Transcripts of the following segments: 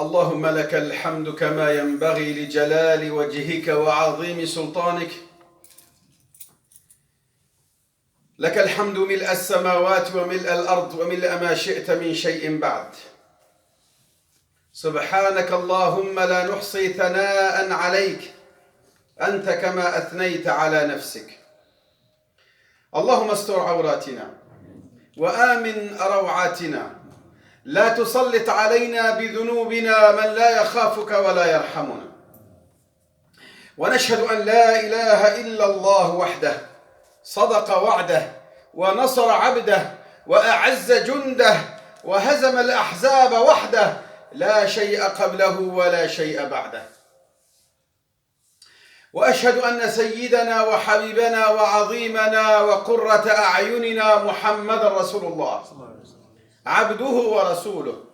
اللهم لك الحمد كما ينبغي لجلال وجهك وعظيم سلطانك. لك الحمد ملء السماوات وملء الأرض وملء ما شئت من شيء بعد. سبحانك اللهم لا نحصي ثناء عليك أنت كما أثنيت على نفسك. اللهم استر عوراتنا وآمن روعاتنا، لا تسلط علينا بذنوبنا من لا يخافك ولا يرحمنا. ونشهد أن لا إله إلا الله وحده صدق وعده ونصر عبده وأعز جنده وهزم الأحزاب وحده، لا شيء قبله ولا شيء بعده. وأشهد أن سيدنا وحبيبنا وعظيمنا وقرة أعيننا محمد رسول الله، عبده ورسوله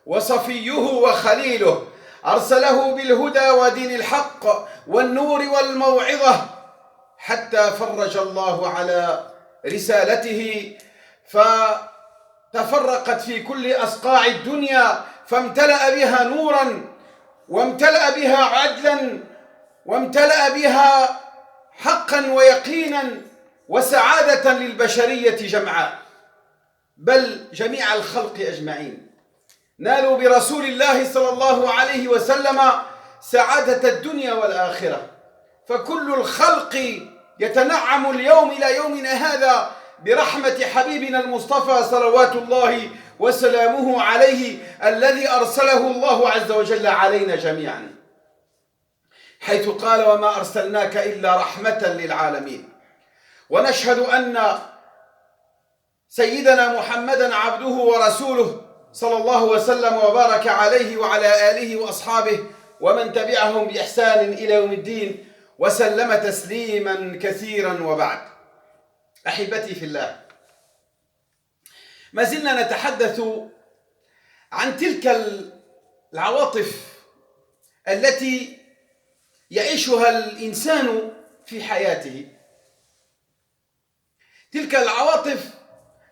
وصفيه وخليله، أرسله بالهدى ودين الحق والنور والموعظة حتى فرج الله على رسالته، فتفرقت في كل أصقاع الدنيا، فامتلأ بها نورا وامتلأ بها عدلا وامتلأ بها حقا ويقينا وسعادة للبشرية جمعاء، بل جميع الخلق أجمعين نالوا برسول الله صلى الله عليه وسلم سعادة الدنيا والآخرة. فكل الخلق يتنعم اليوم إلى يومنا هذا برحمة حبيبنا المصطفى صلوات الله وسلامه عليه، الذي أرسله الله عز وجل علينا جميعا، حيث قال: وما أرسلناك إلا رحمة للعالمين. ونشهد أن سيدنا محمدا عبده ورسوله صلى الله وسلم وبارك عليه وعلى آله وأصحابه ومن تبعهم بإحسان إلى يوم الدين وسلم تسليما كثيرا. وبعد، أحبتي في الله، ما زلنا نتحدث عن تلك العواطف التي يعيشها الإنسان في حياته، تلك العواطف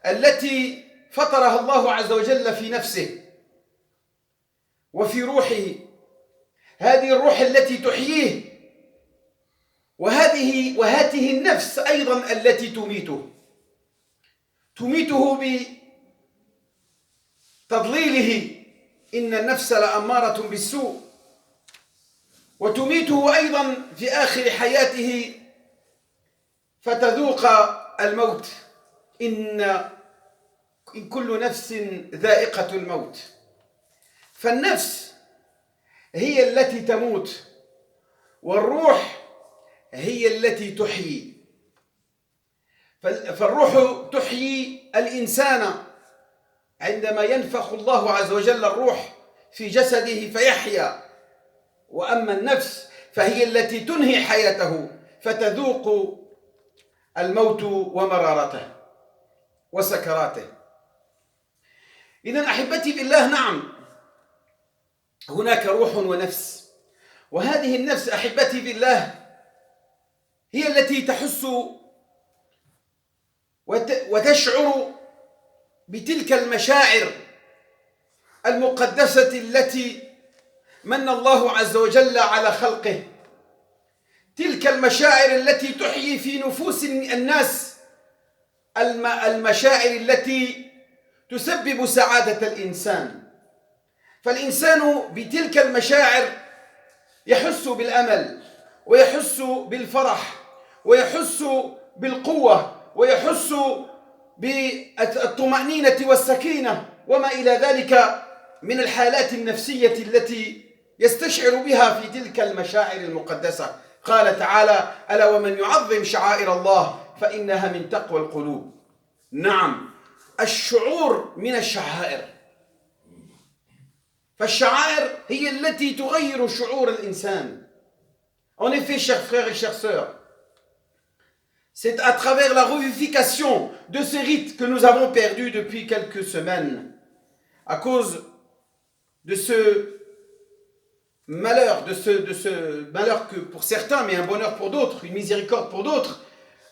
التي فطرها الله عز وجل في نفسه وفي روحه، هذه الروح التي تحييه، وهذه النفس أيضا التي تميته بتضليله، إن النفس لأمارة بالسوء، وتميته أيضا في آخر حياته فتذوق الموت. إن كل نفس ذائقة الموت. فالنفس هي التي تموت، والروح هي التي تحيي. فالروح تحيي الإنسان عندما ينفخ الله عز وجل الروح في جسده فيحيا، وأما النفس فهي التي تنهي حياته فتذوق الموت ومرارته وسكراته. إذن أحبتي بالله، نعم، هناك روح ونفس، وهذه النفس أحبتي بالله هي التي تحس وتشعر بتلك المشاعر المقدسة التي من الله عز وجل على خلقه، تلك المشاعر التي تحيي في نفوس الناس المشاعر التي تسبب سعادة الإنسان. فالإنسان بتلك المشاعر يحس بالأمل، ويحس بالفرح، ويحس بالقوة، ويحس بالطمأنينة والسكينة وما إلى ذلك من الحالات النفسية التي يستشعر بها في تلك المشاعر المقدسة. قال تعالى: ألا ومن يعظم شعائر الله فإنها من تقوى القلوب. نعم، الشعور من الشعائر، فالشعائر هي التي تغير شعور الإنسان. En effet, chers frères et chères sœurs, c'est à travers la revivification de ces rites que nous avons perdus depuis quelques semaines, à cause de ce malheur, de ce malheur que pour certains, mais un bonheur pour d'autres, une miséricorde pour d'autres,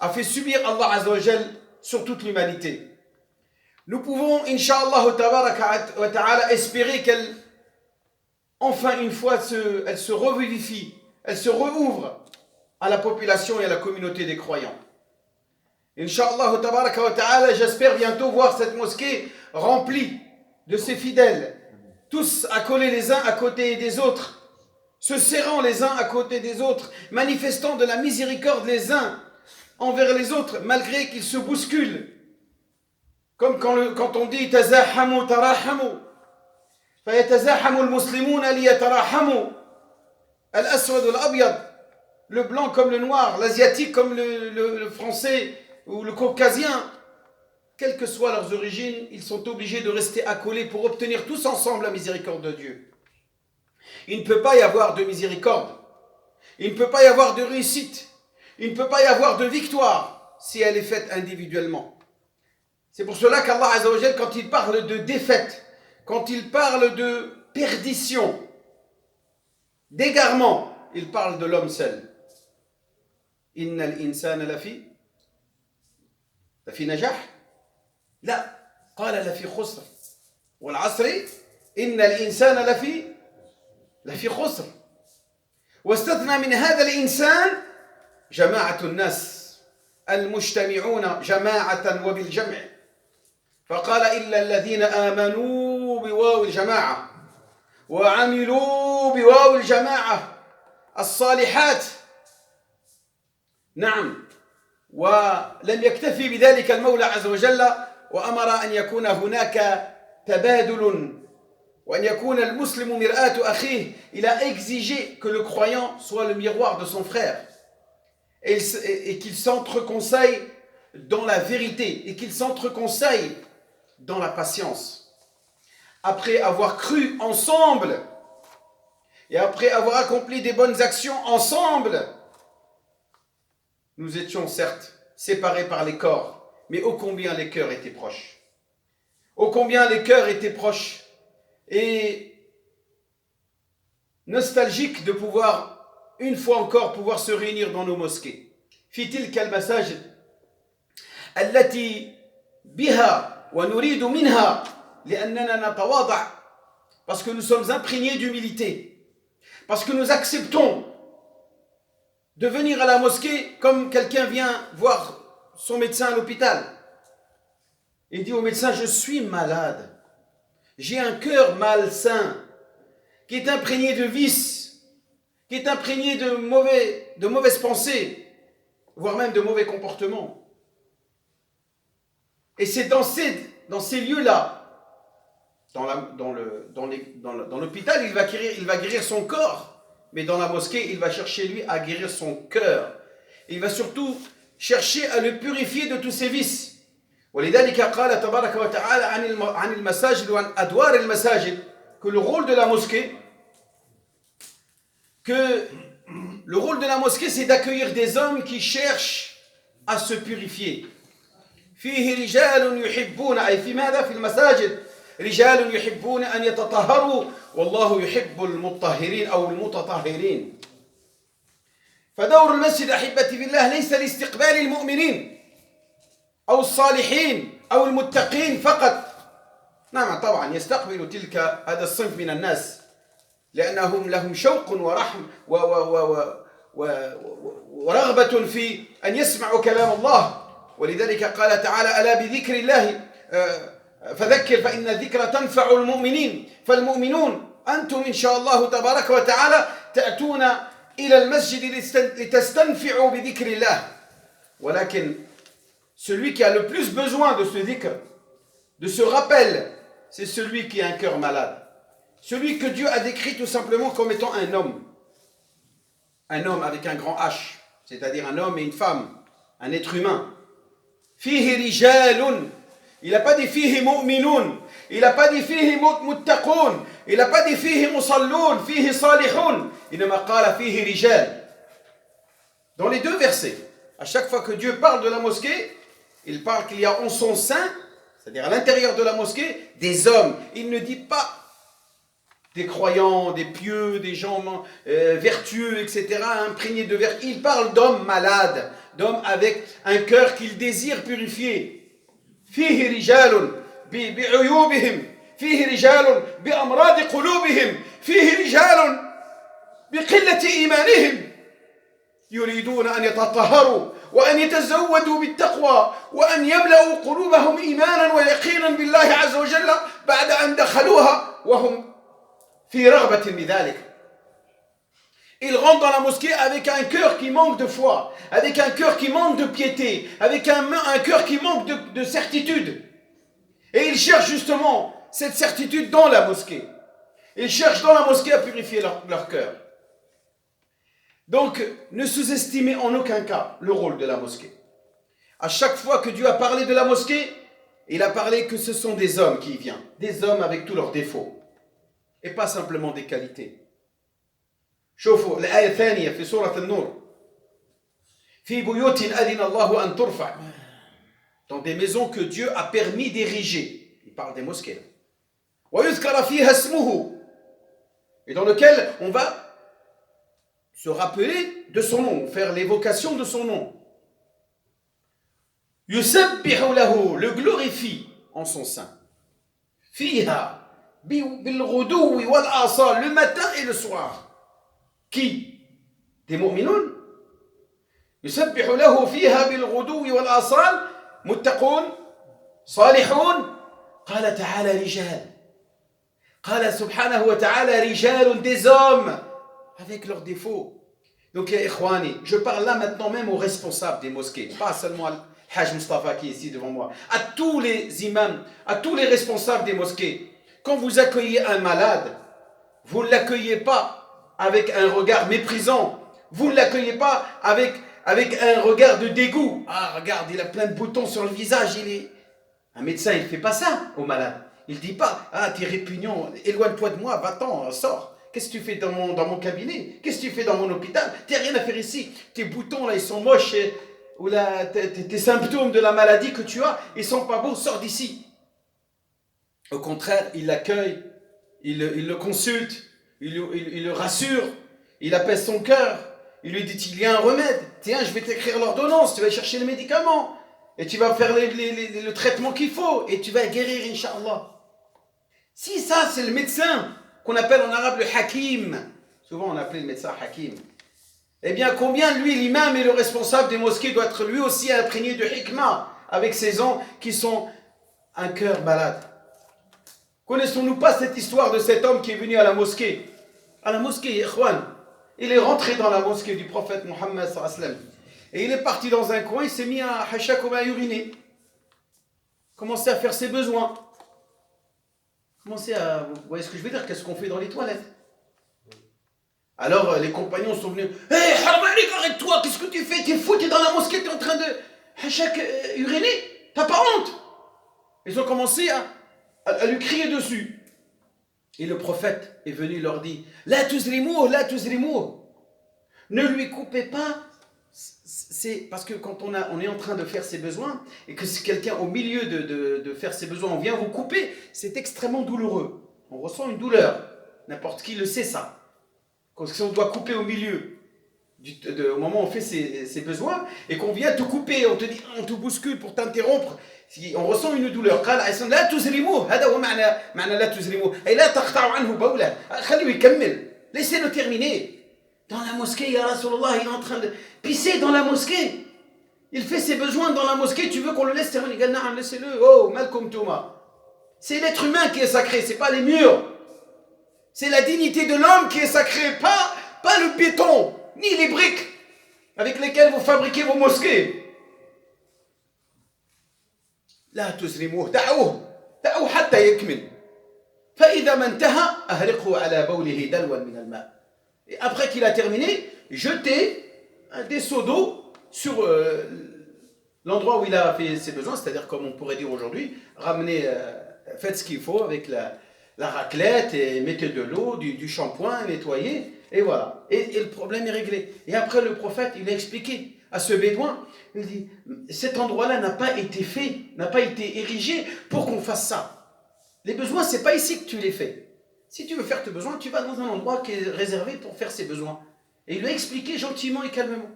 a fait subir Allah Azza wa Jal sur toute l'humanité. Nous pouvons, Inch'Allah wa ta'ala, espérer enfin une fois elle se revivifie, elle se rouvre à la population et à la communauté des croyants. Inch'Allah tabaraka wa ta'ala, j'espère bientôt voir cette mosquée remplie de ses fidèles, tous accolés les uns à côté des autres, se serrant les uns à côté des autres, manifestant de la miséricorde les uns envers les autres, malgré qu'ils se bousculent. Comme quand on dit tazahamu tarahamu, fayatazahamu al-muslimuna liyatarahamu, al-aswad al-abyad, le blanc comme le noir, l'asiatique comme le français ou le caucasien, quelles que soient leurs origines, ils sont obligés de rester accolés pour obtenir tous ensemble la miséricorde de Dieu. Il ne peut pas y avoir de miséricorde, il ne peut pas y avoir de réussite, il ne peut pas y avoir de victoire si elle est faite individuellement. C'est pour cela qu'Allah Azza wa Jal, quand il parle de défaite, quand il parle de perdition, d'égarement, il parle de l'homme seul. Innal insana lafi najah? La, qala lafi khusr. Wal asri, innal insana lafi khusr. واستثنى من هذا الإنسان جماعة الناس المجتمعون جماعة وبالجمع فقال إلا الذين آمنوا بواو الجماعة وعملوا بواو الجماعة الصالحات. نعم، ولم يكتفي بذلك المولى عز وجل وأمر أن يكون هناك تبادل وأن يكون المسلم مرآة أخيه. Il a exigé que le croyant soit le miroir de son frère et qu'il s'entreconseille dans la vérité et qu'il s'entreconseille dans la patience. Après avoir cru ensemble et après avoir accompli des bonnes actions ensemble, nous étions certes séparés par les corps, mais ô combien les cœurs étaient proches. Ô combien les cœurs étaient proches et nostalgiques de pouvoir, une fois encore, pouvoir se réunir dans nos mosquées. في تلك المساجد التي بها ونريد منها لأننا نتواضع, parce que nous sommes imprégnés d'humilité, parce que nous acceptons de venir à la mosquée comme quelqu'un vient voir son médecin à l'hôpital. Il dit au médecin, je suis malade, j'ai un cœur malsain qui est imprégné de vices, qui est imprégné de mauvaises pensées, voire même de mauvais comportements. Et c'est dans ces lieux-là, dans l'hôpital, il va guérir son corps, mais dans la mosquée, il va chercher lui à guérir son cœur. Il va surtout chercher à le purifier de tous ses vices. ولذلك قال تبارك وتعالى عن المساجد وعن أدوار المساجد, que le rôle de la mosquée, c'est d'accueillir des hommes qui cherchent à se purifier. فيه رجال يحبون, أي في ماذا؟ في المساجد رجال يحبون أن يتطهروا والله يحب المطهرين أو المتطهرين. فدور المسجد أحبتي في الله ليس لاستقبال المؤمنين أو الصالحين أو المتقين فقط. نعم طبعا يستقبل هذا الصنف من الناس لأنهم لهم شوق ورحم ورغبة في أن يسمعوا كلام الله. ولذلك قال تعالى ألا بذكر الله فذكر فإن الذكر تنفع المؤمنين. فالمؤمنون أنتم إن شاء الله تبارك وتعالى تأتون إلى المسجد لتستنفعوا بذكر الله. ولكن celui qui a le plus besoin de ce dhikr, de ce rappel, c'est celui qui a un cœur malade. Celui que Dieu a décrit tout simplement comme étant un homme. Un homme avec un grand H, c'est-à-dire un homme et une femme, un être humain. Fihi rijalun. Il n'a pas dit fihi mu'minun. Il n'a pas dit fihi muttaqun. Il n'a pas dit fihi musallun, fihi salihun. Il ne m'a qala fihi rijal. Dans les deux versets, à chaque fois que Dieu parle de la mosquée, il parle qu'il y a en son sein, c'est-à-dire à l'intérieur de la mosquée, des hommes. Il ne dit pas des croyants, des pieux, des gens vertueux, etc., imprégnés de vertu. Il parle d'hommes malades, d'hommes avec un cœur qu'il désire purifier. فيه رجال بعيوبهم فيه رجال بأمراض قلوبهم فيه رجال بقلة إيمانهم يريدون أن يتطهروا وأن يتزودوا بالتقوى وأن يملأوا قلوبهم إيمانا ويقينا بالله عز وجل بعد أن دخلوها وهم في رغبة بذلك. Ils rentrent dans la mosquée avec un cœur qui manque de foi, avec un cœur qui manque de piété, avec un cœur qui manque de certitude. Et ils cherchent justement cette certitude dans la mosquée. Ils cherchent dans la mosquée à purifier leur cœur. Donc, ne sous-estimez en aucun cas le rôle de la mosquée. À chaque fois que Dieu a parlé de la mosquée, il a parlé que ce sont des hommes qui y viennent, des hommes avec tous leurs défauts, et pas simplement des qualités. شوفوا الآية الثانية في سورة النور في بيوت أذن الله أن ترفع dans des maisons que Dieu a permis d'ériger. Il parle des mosquées là. ويذكر فيها اسمه et dans lequel on va se rappeler de son nom, faire l'évocation de son nom. يسبح له, le glorifie en son sein. فيها بالغدو والآصال, le matin et le soir. Qui? Des mu'minun. يسبح له فيها بالغدو والآصال متقون صالحون. قال تعالى رجال. قال سبحانه وتعالى رجال, des hommes avec leurs défauts. Donc, ya ikhwani, je parle là maintenant même aux responsables des mosquées, pas seulement à Hajj Mustafa qui est ici devant moi, à tous les imams, à tous les responsables des mosquées. Quand vous accueillez un malade, vous ne l'accueillez pas avec un regard méprisant, vous ne l'accueillez pas avec un regard de dégoût. Ah, regarde, il a plein de boutons sur le visage, il est... Un médecin, il ne fait pas ça au malade. Il ne dit pas, ah, t'es répugnant, éloigne-toi de moi, va-t'en, sors. Qu'est-ce que tu fais dans mon cabinet? Qu'est-ce que tu fais dans mon hôpital? Tu n'as rien à faire ici. Tes boutons, là, ils sont moches. Ou là, tes symptômes de la maladie que tu as, ils sont pas beaux, sors d'ici. Au contraire, il l'accueille, il le consulte, il le rassure, il apaise son cœur, il lui dit il y a un remède, tiens, je vais t'écrire l'ordonnance, tu vas chercher le médicament, et tu vas faire le traitement qu'il faut, et tu vas guérir, Inch'Allah. Si ça, c'est le médecin, qu'on appelle en arabe le hakim, souvent on appelait le médecin hakim, eh bien combien lui, l'imam et le responsable des mosquées doit être lui aussi imprégné de hikmah, avec ces gens qui sont un cœur malade. Connaissons-nous pas cette histoire de cet homme qui est venu à la mosquée? À la mosquée, ikhwan. Il est rentré dans la mosquée du prophète Mohammed sallallahu alayhi wa sallam. Et il est parti dans un coin, il s'est mis à hachak, à uriner. Commencer à faire ses besoins. Commencer à... Vous voyez ce que je veux dire? Qu'est-ce qu'on fait dans les toilettes? Alors les compagnons sont venus. Hé, Harmalik, arrête-toi, qu'est-ce que tu fais? T'es fou, t'es dans la mosquée, t'es en train de hachak, uriner? T'as pas honte? Ils ont commencé à lui crier dessus. Et le prophète est venu leur dire, la tuzrimou, ne lui coupez pas. C'est parce que quand on est en train de faire ses besoins et que si quelqu'un au milieu de faire ses besoins, on vient vous couper, c'est extrêmement douloureux. On ressent une douleur. N'importe qui le sait ça. Quand on doit couper au milieu, au moment où on fait ses besoins, et qu'on vient te couper, on te dit, on te bouscule pour t'interrompre, on ressent une douleur. قال عليه السلام لا تزرموه, هذا هو معنى لا تزرموه, أي لا تقطعوا عنه بوله, خليه يكمل, laissez-le terminer. Dans la mosquée, ya Rasulallah, il est en train de pisser dans la mosquée. Il fait ses besoins dans la mosquée, tu veux qu'on le laisse terminer? Il dit, non, laissez-le. Oh, malkoum touma. C'est l'être humain qui est sacré, c'est pas les murs. C'est la dignité de l'homme qui est sacrée, pas le béton, ni les briques avec lesquelles vous fabriquez vos mosquées. لا تزرموه, دعوه حتى يكمل. فإذا ما انتهى أهرقه على بوله دلوا من الماء. Et après qu'il a terminé, jetez des seaux d'eau sur l'endroit où il a fait ses besoins, c'est-à-dire comme on pourrait dire aujourd'hui, ramenez, faites ce qu'il faut avec la raclette et mettez de l'eau, du shampoing, nettoyez, et voilà. Et le problème est réglé. Et après le prophète, il a expliqué à ce bédouin, il dit, cet endroit-là n'a pas été fait, n'a pas été érigé pour qu'on fasse ça. Les besoins, c'est pas ici que tu les fais. Si tu veux faire tes besoins, tu vas dans un endroit qui est réservé pour faire ses besoins. Et il lui a expliqué gentiment et calmement.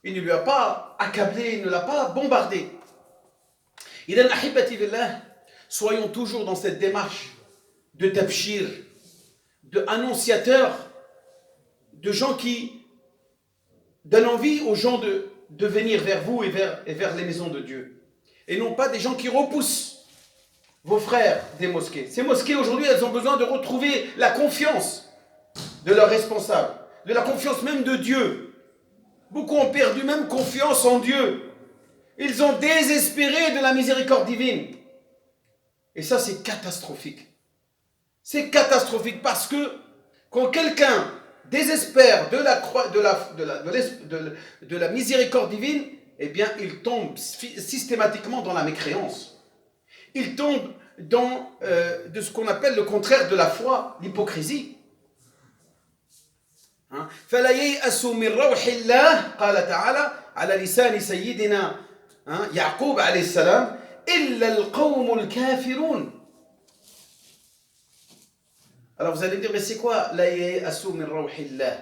Il ne lui a pas accablé, il ne l'a pas bombardé. إذن أحبتي بالله, soyons toujours dans cette démarche de tabshir, de annonciateurs, de gens qui donnent envie aux gens de venir vers vous et vers les maisons de Dieu. Et non pas des gens qui repoussent vos frères des mosquées. Ces mosquées aujourd'hui, elles ont besoin de retrouver la confiance de leurs responsables, de la confiance même de Dieu. Beaucoup ont perdu même confiance en Dieu. Ils ont désespéré de la miséricorde divine. Et ça, c'est catastrophique. C'est catastrophique parce que quand quelqu'un désespère de la miséricorde divine, eh bien, il tombe systématiquement dans la mécréance. Il tombe dans de ce qu'on appelle le contraire de la foi, l'hypocrisie. فلا ييأسوا من روح الله قال تعالى على لسان سيدنا يعقوب عليه السلام إلا القوم الكافرون. Alors vous allez me dire, mais c'est quoi la ya'asu min rawhillah?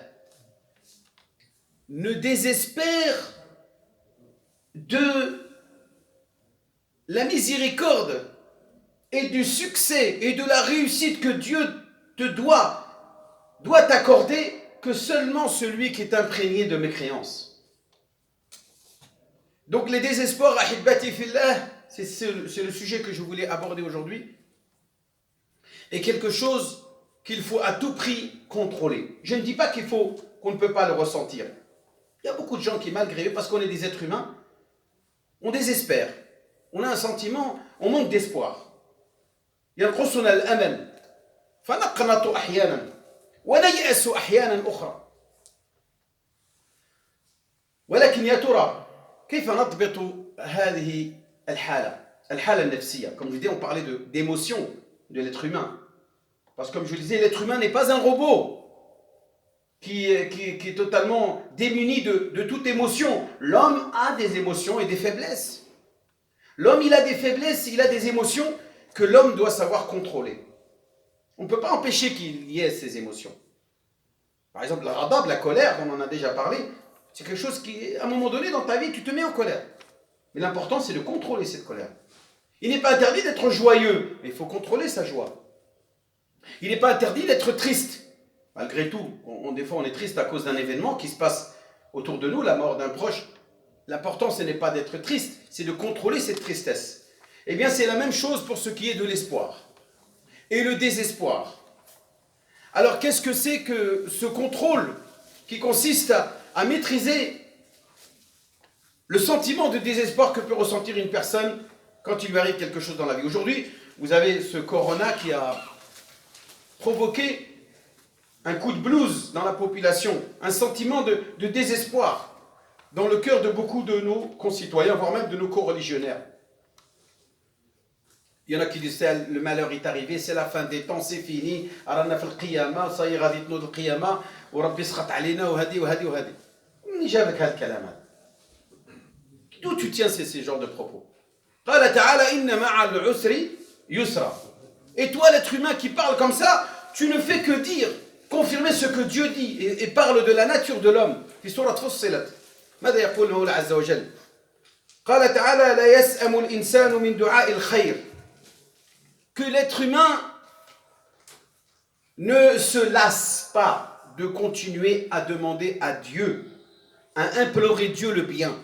Ne désespère de la miséricorde et du succès et de la réussite que Dieu te doit t'accorder que seulement celui qui est imprégné de mécréance. Donc les désespoirs, ahibbati fillah, c'est le sujet que je voulais aborder aujourd'hui, est quelque chose qu'il faut à tout prix contrôler. Je ne dis pas qu'on ne peut pas le ressentir. Il y a beaucoup de gens qui, malgré eux, parce qu'on est des êtres humains, on désespère. On a un sentiment, on manque d'espoir. ينقصنا الأمل فنقنط أحيانا ونيأس أحيانا أخرى. ولكن يا ترى كيف نضبط هذه الحالة النفسية. Comme je disais, on parlait d'émotion de l'être humain. Parce que comme je le disais, l'être humain n'est pas un robot qui est totalement démuni de toute émotion. L'homme a des émotions et des faiblesses. L'homme, il a des faiblesses, il a des émotions que l'homme doit savoir contrôler. On ne peut pas empêcher qu'il y ait ces émotions. Par exemple, la ghadab, la colère, on en a déjà parlé, c'est quelque chose qui, à un moment donné dans ta vie, tu te mets en colère. Mais l'important, c'est de contrôler cette colère. Il n'est pas interdit d'être joyeux, mais il faut contrôler sa joie. Il n'est pas interdit d'être triste. Malgré tout, des fois on est triste à cause d'un événement qui se passe autour de nous, la mort d'un proche. L'important, ce n'est pas d'être triste, c'est de contrôler cette tristesse. Eh bien, c'est la même chose pour ce qui est de l'espoir et le désespoir. Alors, qu'est-ce que c'est que ce contrôle qui consiste à maîtriser le sentiment de désespoir que peut ressentir une personne quand il lui arrive quelque chose dans la vie? Aujourd'hui, vous avez ce corona qui a provoqué un coup de blues dans la population, un sentiment de désespoir dans le cœur de beaucoup de nos concitoyens, voire même de nos co-religionnaires. Il y en a qui disent le malheur est arrivé, c'est la fin des temps, c'est fini. Ça y est, d'où tu tiens ces genres de propos? Et toi, l'être humain qui parle comme ça, tu ne fais que dire, confirmer ce que Dieu dit et parle de la nature de l'homme. في سورة فصلت ماذا يقول المولى عز وجل؟ قال تعالى لا يسأم الإنسان من دعاء الخير. Que l'être humain ne se lasse pas de continuer à demander à Dieu, à implorer Dieu le bien.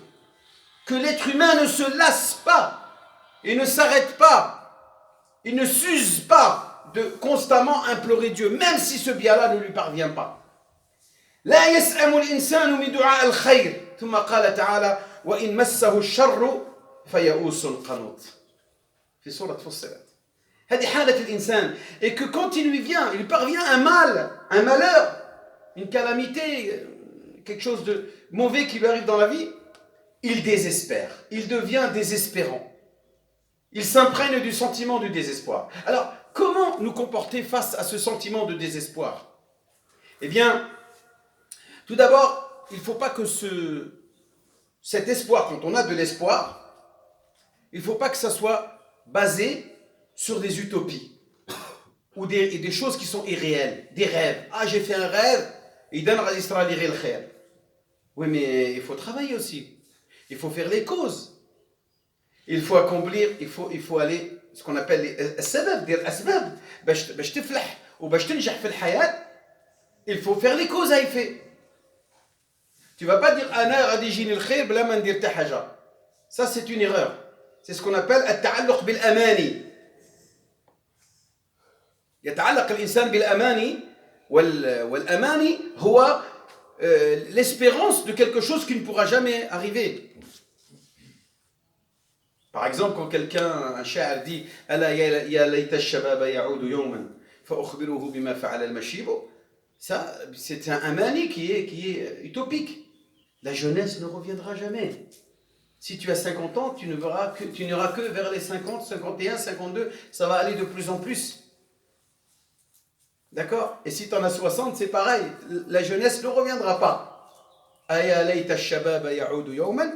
Que l'être humain ne se lasse pas et ne s'arrête pas, il ne s'use pas de constamment implorer Dieu, même si ce bien-là ne lui parvient pas. لا يسأم الإنسان من دعاء الخير ثم قال تعالى وإن مسه الشر فيئوس قنوط في سورة فصلت. هذه حالة الإنسان. Et que quand il lui parvient un mal, un malheur, une calamité, quelque chose de mauvais qui lui arrive dans la vie, il désespère, il devient désespérant. Il s'imprègne du sentiment du désespoir. Alors, comment nous comporter face à ce sentiment de désespoir? Eh bien, tout d'abord, il ne faut pas que cet espoir, quand on a de l'espoir, il ne faut pas que ça soit basé sur des utopies ou des choses qui sont irréelles, des rêves. Ah, j'ai fait un rêve, et oui, mais il faut travailler aussi. Il faut faire les causes. Il faut accomplir, il faut aller ce qu'on appelle السبب ديال الأسباب باش تفلح وباش تنجح في الحياة. Il faut faire les causes à effet. Tu vas pas dire أنا غادي يجيني الخير بلا ما ندير حتى حاجة. Ça c'est une erreur. C'est ce qu'on appelle التعلق بالأماني. يتعلق الإنسان بالأماني والأماني هو l'espérance de quelque chose qui ne pourra jamais arriver. Par exemple, quand quelqu'un, un sha'ar dit ألا يا ليت الشباب يعود يوما فأخبره بما فعل المشيب, ça c'est un amani qui est utopique. La jeunesse ne reviendra jamais. Si tu as 50 ans, tu n'iras que vers les 50, 51, 52, ça va aller de plus en plus. D'accord? Et si tu en as 60, c'est pareil. La jeunesse ne reviendra pas. Aya layta ash-shababa ya'udu yawman.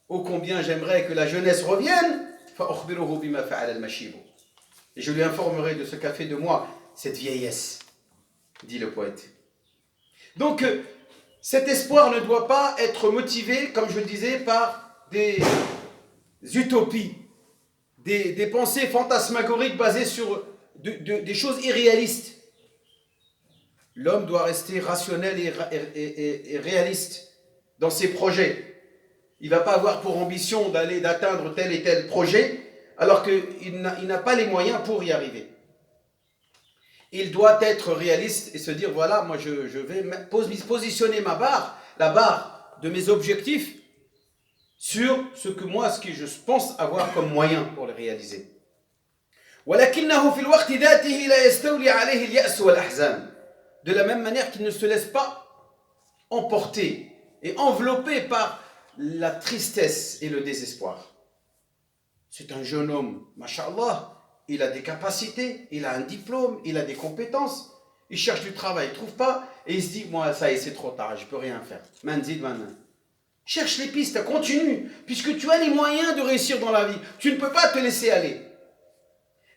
Ô combien j'aimerais que la jeunesse revienne. Fa ukhbiruhu bima fa'ala al-mashib. Et je lui informerai de ce qu'a fait de moi cette vieillesse, dit le poète. Donc, cet espoir ne doit pas être motivé, comme je le disais, par des utopies, des pensées fantasmagoriques basées sur des choses irréalistes. L'homme doit rester rationnel et réaliste dans ses projets. Il ne va pas avoir pour ambition d'atteindre tel et tel projet, alors qu'il n'a pas les moyens pour y arriver. Il doit être réaliste et se dire, voilà, moi je vais positionner la barre de mes objectifs sur ce que je pense avoir comme moyen pour le réaliser. ولكنه في الوقت ذاته لا يستولي عليه اليأس والأحزان. De la même manière qu'il ne se laisse pas emporter et envelopper par la tristesse et le désespoir. C'est un jeune homme, masha'Allah, il a des capacités, il a un diplôme, il a des compétences, il cherche du travail, il ne trouve pas, et il se dit, moi ça y est, c'est trop tard, je ne peux rien faire. Manzid manan. Cherche les pistes, continue, puisque tu as les moyens de réussir dans la vie. Tu ne peux pas te laisser aller.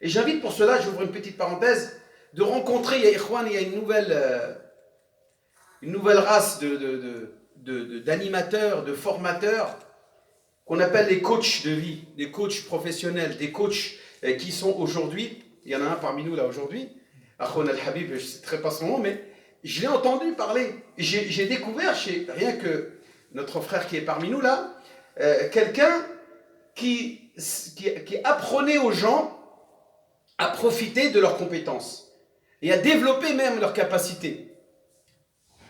Et j'invite pour cela, j'ouvre une petite parenthèse, de rencontrer, il y a une nouvelle race d'animateurs, de formateurs, qu'on appelle les coachs de vie, des coachs professionnels, des coachs qui sont aujourd'hui, il y en a un parmi nous là aujourd'hui, Akhon Al-Habib, je ne citerai pas son nom, mais je l'ai entendu parler. J'ai découvert, rien que notre frère qui est parmi nous là, quelqu'un qui apprenait aux gens à profiter de leurs compétences et à développer même leurs capacités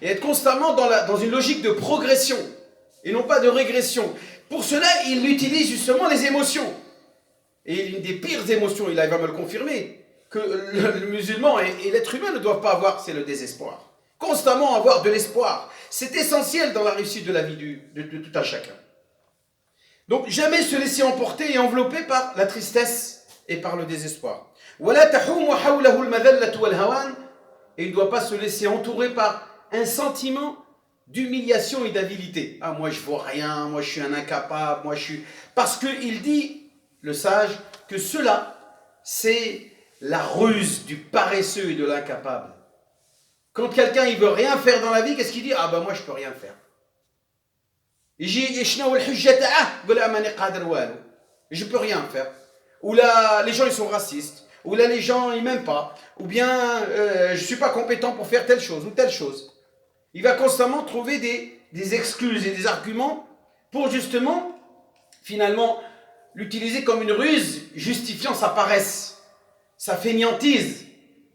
et être constamment dans une logique de progression et non pas de régression. Pour cela, il utilise justement les émotions. Et une des pires émotions, il va me le confirmer, que le musulman et l'être humain ne doivent pas avoir, c'est le désespoir. Constamment avoir de l'espoir. C'est essentiel dans la réussite de la vie de tout un chacun. Donc jamais se laisser emporter et envelopper par la tristesse et par le désespoir. Et il ne doit pas se laisser entourer par un sentiment d'humiliation et d'avidité. Ah, moi je ne vaux rien, moi je suis un incapable, moi je suis... Parce qu'il dit, le sage, que cela, c'est la ruse du paresseux et de l'incapable. Quand quelqu'un il veut rien faire dans la vie, qu'est-ce qu'il dit? Ah ben moi je peux rien faire. Je peux rien faire. Ou là, les gens ils sont racistes. Ou là, les gens ils m'aiment pas. Ou bien, je suis pas compétent pour faire telle chose ou telle chose. Il va constamment trouver des excuses et des arguments pour justement, finalement, l'utiliser comme une ruse, justifiant sa paresse, sa fainéantise,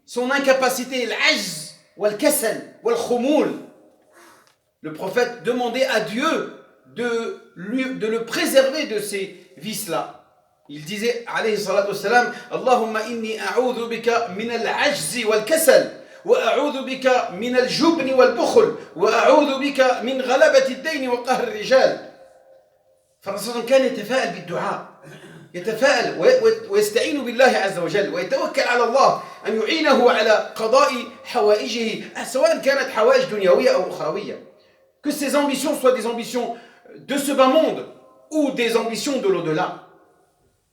son incapacité, l'ajz, wal-kasal, wal-khoumoul. Le prophète demandait à Dieu de le préserver de ces vices-là. Il disait, alayhi salatu wassalam, Allahumma inni a'udhu bika min al-ajzi wal-kasal. وأعوذ بك من الجبن والبخل وأعوذ بك من غلبة الدين وقهر الرجال. فالرسول كان يتفاءل بالدعاء، يتفاءل ويستعين بالله عز وجل ويتوكل على الله أن يعينه على قضاء حوائجه سواء كانت حوائج دنيوية أو أخروية. Que ses ambitions soient des ambitions de ce bas monde ou des ambitions de l'au-delà.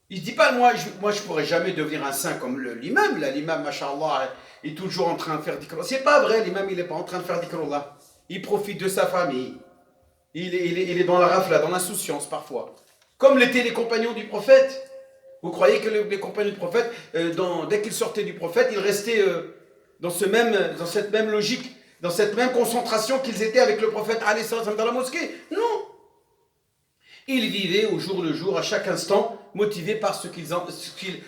Il ne dit pas, moi je ne pourrais jamais devenir un saint comme l'imam. L'imam, masha'Allah, est toujours en train de faire dhikrullah. C'est pas vrai, l'imam, il n'est pas en train de faire dhikrullah. Il profite de sa famille. Il est dans la rafla, dans l'insouciance parfois. Comme l'étaient les compagnons du prophète. Vous croyez que les compagnons du prophète, dès qu'ils sortaient du prophète, ils restaient dans cette même logique, dans cette même concentration qu'ils étaient avec le prophète alayhi salam dans la mosquée? Non. Ils vivaient au jour le jour, à chaque instant, motivés par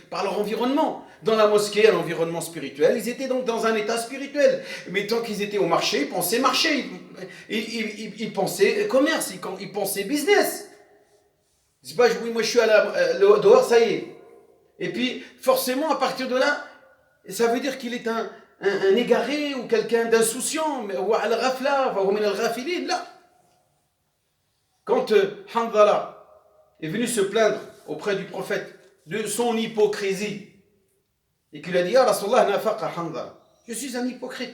par leur environnement. Dans la mosquée, un environnement spirituel, ils étaient donc dans un état spirituel. Mais tant qu'ils étaient au marché, ils pensaient marché, ils pensaient commerce, ils pensaient business. C'est pas, oui, moi je suis dehors, ça y est. Et puis, forcément, à partir de là, ça veut dire qu'il est un égaré ou quelqu'un d'insouciant. Là. Quand Hanzala est venu se plaindre auprès du prophète de son hypocrisie, et qu'il a dit, « Ya Rasulallah, nafaqa Hanzala, je suis un hypocrite. »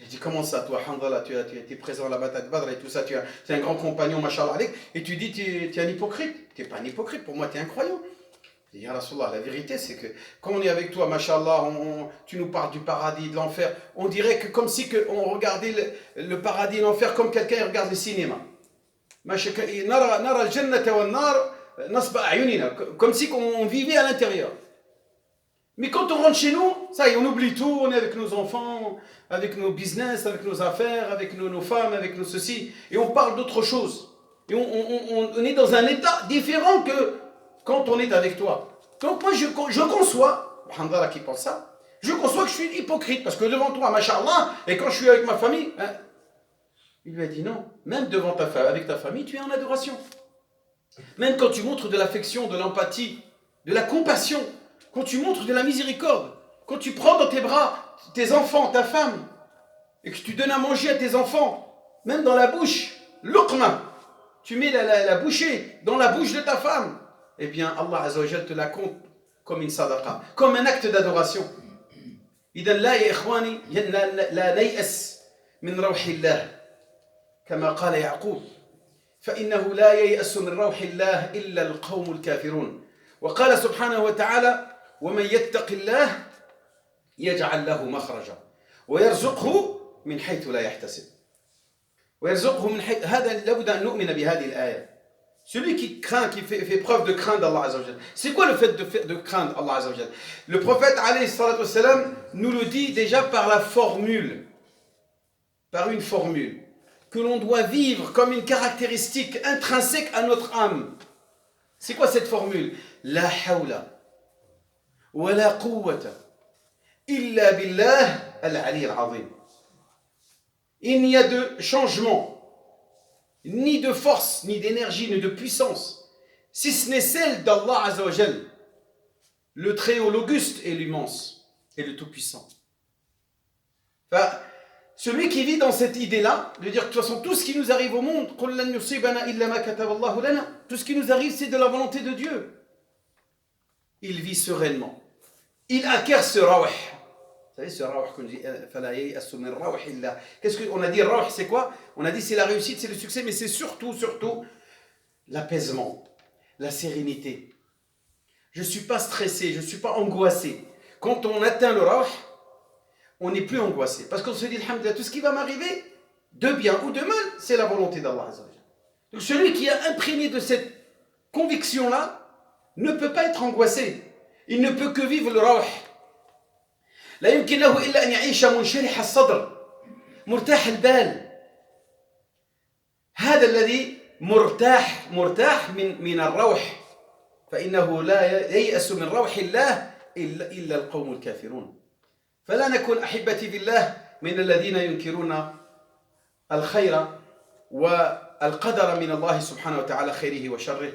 Il dit, comment ça, toi, Hanzala, tu étais présent à la bataille de Badr et tout ça, tu es un grand compagnon, mashallah alayk, et tu dis, tu es un hypocrite. Tu n'es pas un hypocrite, pour moi, tu es un croyant. Il dit, Ya Rasulallah, la vérité, c'est que quand on est avec toi, mashallah, tu nous parles du paradis, de l'enfer, on dirait que comme si on regardait le paradis et l'enfer comme quelqu'un regarde le cinéma. Comme si on vivait à l'intérieur. Mais quand on rentre chez nous, ça y est, on oublie tout, on est avec nos enfants, avec nos business, avec nos affaires, avec nos femmes, avec nos ceci, et on parle d'autre chose. Et on est dans un état différent que quand on est avec toi. Donc moi je conçois, alhamdulillah qui pense ça, je conçois que je suis hypocrite, parce que devant toi, mashallah, et quand je suis avec ma famille, hein, il lui a dit non, même avec ta famille, tu es en adoration. Même quand tu montres de l'affection, de l'empathie, de la compassion, quand tu montres de la miséricorde, quand tu prends dans tes bras tes enfants, ta femme, et que tu donnes à manger à tes enfants, même dans la bouche, luqma, tu mets la bouchée dans la bouche de ta femme, eh bien Allah Azza wa Jal te la compte comme une sadaqa, comme un acte d'adoration. إذا لا يا إخواني لا نيأس من روح الله كما قال يعقوب فإنه لا ييأس من روح الله إلا القوم الكافرون وقال سبحانه وتعالى ومن يتق الله يجعل له مخرجا ويرزقه من حيث لا يحتسب ويرزقه من حيث هذا لابد أن نؤمن بهذه الآية. Celui qui craint, qui fait preuve de crainte d'Allah Azza wa Jal. C'est quoi le fait de craindre Allah Azza wa Jal? Le prophète alayhi salatu wassalam nous le dit déjà par la formule, par une formule que l'on doit vivre comme une caractéristique intrinsèque à notre âme. C'est quoi cette formule? La hawla wa la quwwata illa billah al-ali al-azim. Il n'y a de changement, ni de force, ni d'énergie, ni de puissance, si ce n'est celle d'Allah Azza wa Jal, le Très-Haut, l'Auguste et l'Immense, et le Tout-Puissant. Enfin, celui qui vit dans cette idée-là, de dire que de toute façon, tout ce qui nous arrive au monde, tout ce qui nous arrive, c'est de la volonté de Dieu. Il vit sereinement. Il acquiert ce rawh. Vous savez, ce rawh qu'on dit, qu'est-ce qu'on a dit, rawh, c'est quoi? On a dit c'est la réussite, c'est le succès, mais c'est surtout l'apaisement, la sérénité. Je ne suis pas stressé, je ne suis pas angoissé. Quand on atteint le rawh, on n'est plus angoissé. Parce qu'on se dit, alhamdoulilah, tout ce qui va m'arriver, de bien ou de mal, c'est la volonté d'Allah Azza wa Jalla. Donc celui qui est imprégné de cette conviction-là ne peut pas être angoissé. Il ne peut que vivre le rawh. لا يمكن له إلا أن يعيش منشرح الصدر مرتاح البال. هذا الذي مرتاح من الروح فإنه لا ييأس من روح الله إلا القوم الكافرون. فلا نكون أحبتي بالله من الذين ينكرون الخير والقدر من الله سبحانه وتعالى خيره وشره.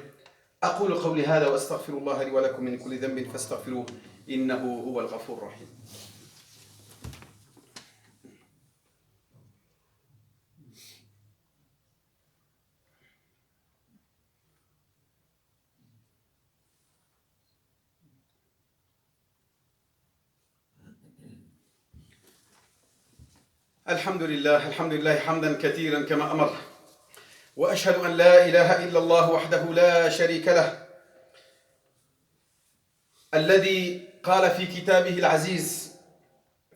أقول قولي هذا وأستغفر الله لي ولكم من كل ذنب فاستغفروه إنه هو الغفور الرحيم. الحمد لله حمدا كثيرا كما أمر وأشهد أن لا إله إلا الله وحده لا شريك له الذي قال في كتابه العزيز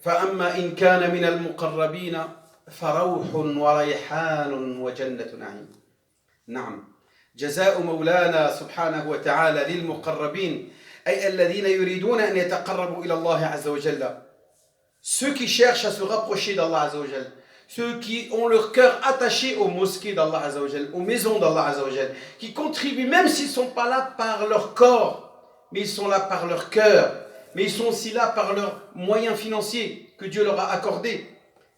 فأما إن كان من المقربين فروح وريحان وجنة نعيم. نعم, جزاء مولانا سبحانه وتعالى للمقربين أي الذين يريدون أن يتقربوا إلى الله عز وجل. Ceux qui cherchent à se rapprocher d'Allah Azza wa Jal, ceux qui ont leur cœur attaché aux mosquées d'Allah Azza wa Jal, aux maisons d'Allah Azza wa Jal, qui contribuent même s'ils ne sont pas là par leur corps, mais ils sont là par leur cœur, mais ils sont aussi là par leurs moyens financiers que Dieu leur a accordés.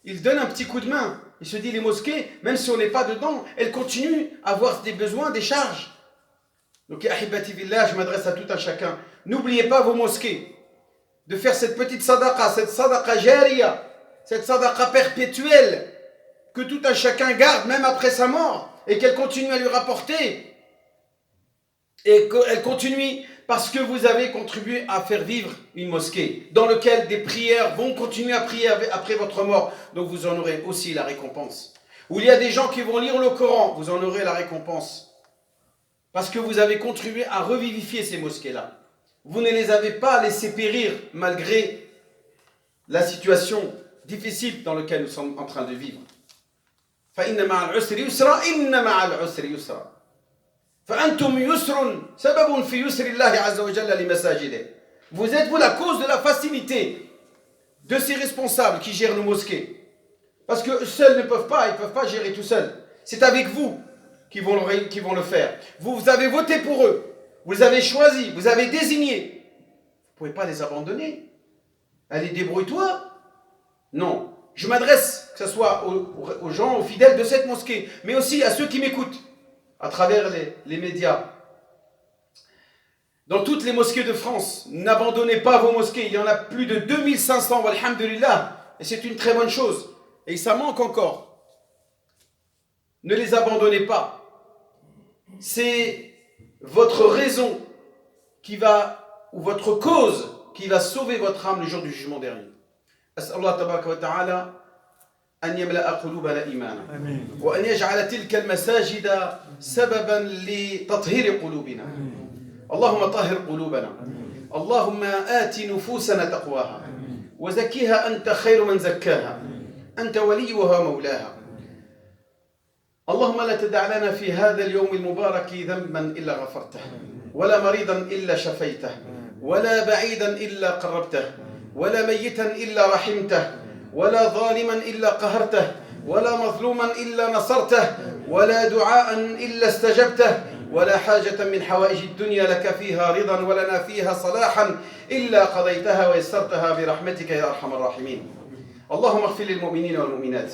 Ils donnent un petit coup de main. Il se dit les mosquées, même si on n'est pas dedans, elles continuent à avoir des besoins, des charges. Donc, ahibati billah, je m'adresse à tout un chacun. N'oubliez pas vos mosquées, de faire cette petite sadaqa jariya, cette sadaqa perpétuelle, que tout un chacun garde même après sa mort, et qu'elle continue à lui rapporter, et qu'elle continue parce que vous avez contribué à faire vivre une mosquée, dans laquelle des prières vont continuer à prier après votre mort, donc vous en aurez aussi la récompense. Où il y a des gens qui vont lire le Coran, vous en aurez la récompense. Parce que vous avez contribué à revivifier ces mosquées-là. Vous ne les avez pas laissées périr malgré la situation difficile dans laquelle nous sommes en train de vivre. فَإِنَّ مَعَ الْعُسْرِ يُسْرًا إِنَّ مَعَ الْعُسْرِ يُسْرًا فَأَنْتُمْ يُسْرٌ سَبَبٌ فِي يُسْرِ اللَّهِ عَزَّ وَجَلَّ لِمَسَاجِدِهِ. Vous êtes, vous, la cause de la facilité de ces responsables qui gèrent nos mosquées. Parce que seuls ne peuvent pas, ils ne peuvent pas gérer tout seuls. C'est avec vous qui vont le faire. Vous avez voté pour eux. Vous les avez choisis, vous avez désigné. Vous ne pouvez pas les abandonner. Allez, débrouille-toi. Non. Je m'adresse, que ce soit aux gens, aux fidèles de cette mosquée, mais aussi à ceux qui m'écoutent à travers les médias. Dans toutes les mosquées de France, n'abandonnez pas vos mosquées. Il y en a plus de 2500, walhamdulillah, et c'est une très bonne chose. Et ça manque encore. Ne les abandonnez pas. C'est votre raison qui va, ou votre cause qui va sauver votre âme le jour du jugement dernier. أسأل الله تبارك وتعالى أن يملأ قلوبنا إيمانا وأن يجعل تلك المساجد سببا لتطهير قلوبنا. اللهم طهر قلوبنا. اللهم آت نفوسنا تقواها وزكيها أنت خير من زكاها أنت وليها مولاها. اللهم لا تدع لنا في هذا اليوم المبارك ذنبا إلا غفرته ولا مريضا إلا شفيته ولا بعيدا إلا قربته ولا ميتا إلا رحمته ولا ظالما إلا قهرته ولا مظلوما إلا نصرته ولا دعاء إلا استجبته ولا حاجة من حوائج الدنيا لك فيها رضا ولنا فيها صلاحا إلا قضيتها ويسرتها برحمتك يا أرحم الراحمين. اللهم اغفر للمؤمنين والمؤمنات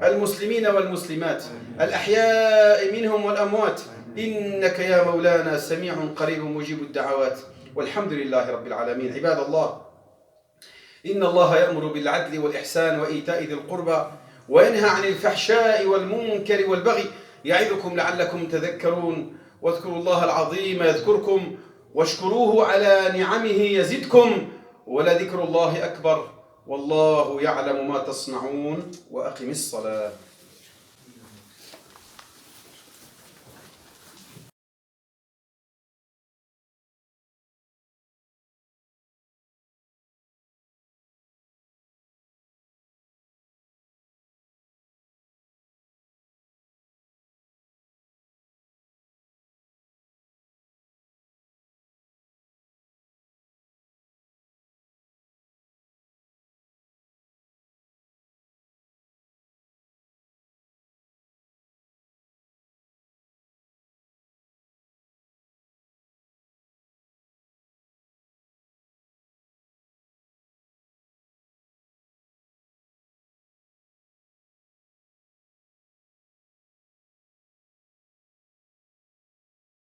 المسلمين والمسلمات الأحياء منهم والأموات إنك يا مولانا سميع قريب مجيب الدعوات والحمد لله رب العالمين. عباد الله، إن الله يأمر بالعدل والإحسان وإيتاء ذي القربى وينهى عن الفحشاء والمنكر والبغي يعظكم لعلكم تذكرون. واذكروا الله العظيم يذكركم واشكروه على نعمه يزدكم ولذكر الله أكبر والله يعلم ما تصنعون. وأقم الصلاة.